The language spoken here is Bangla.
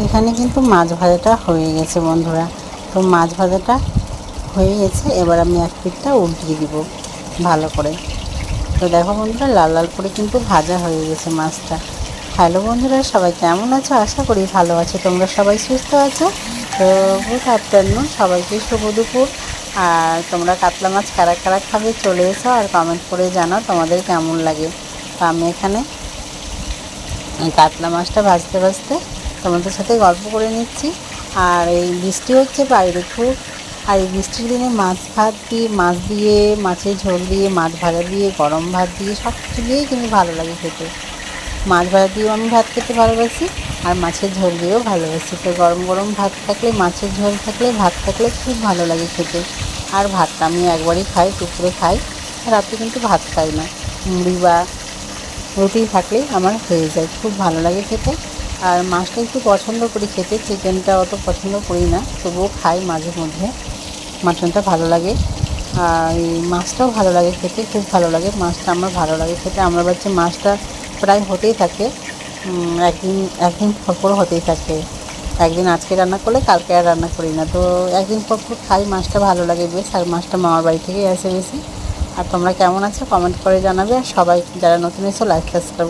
এখানে কিন্তু মাছ ভাজাটা হয়ে গেছে বন্ধুরা। তো মাছ ভাজাটা হয়ে গেছে, এবার আমি এক পিঠটা উল্টিয়ে দিব ভালো করে। তো দেখো বন্ধুরা, লাল লাল করে কিন্তু ভাজা হয়ে গেছে মাছটা। হ্যালো বন্ধুরা, সবাই কেমন আছো? আশা করি ভালো আছো, তোমরা সবাই সুস্থ আছো। তো গুড আফটারনুন, সবাইকে শুভ দুপুর। আর তোমরা কাতলা মাছ কারা কারা খাবে চলে এসো আর কমেন্ট করে জানাও তোমাদের কেমন লাগে। তো আমি এখানে কাতলা মাছটা ভাজতে ভাজতে তোমাদের সাথে গল্প করে নিচ্ছি। আর এই বৃষ্টি হচ্ছে বাইরে খুব, আর এই বৃষ্টির দিনে মাছ ভাত দিয়ে, মাছ দিয়ে, মাছের ঝোল দিয়ে, মাছ ভাজা দিয়ে, গরম ভাত দিয়ে, সব কিছু দিয়েই কিন্তু ভালো লাগে খেতে। মাছ ভাজা দিয়েও আমি ভাত খেতে ভালোবাসি, আর মাছের ঝোল দিয়েও ভালোবাসি। তো গরম গরম ভাত থাকলে, মাছের ঝোল থাকলে, ভাত থাকলে খুব ভালো লাগে খেতে। আর ভাতটা আমি একবারই খাই, দুপুরে খাই, রাতে কিন্তু ভাত খাই না। মুড়ি বা রুটি থাকলেই আমার হয়ে যায়, খুব ভালো লাগে খেতে। আর মাছটা একটু পছন্দ করি খেতে, চিকেনটা অত পছন্দ করি না, তবুও খাই মাঝে মধ্যে। মাটনটা ভালো লাগে, আর এই মাছটাও ভালো লাগে খেতে, খুব ভালো লাগে মাছটা, আমার ভালো লাগে খেতে। আমার বাড়িতে মাছটা প্রায় হতেই থাকে, একদিন একদিন পর পর হতেই থাকে। একদিন আজকে রান্না করলে কালকে আর রান্না করি না, তো একদিন পর পর খাই। মাছটা ভালো লাগে বেশ, আর মাছটা মামার বাড়ি থেকেই আসে বেশি। আর তোমরা কেমন আছো কমেন্ট করে জানাবে, আর সবাই যারা নতুন এসো লাইক সাবস্ক্রাইব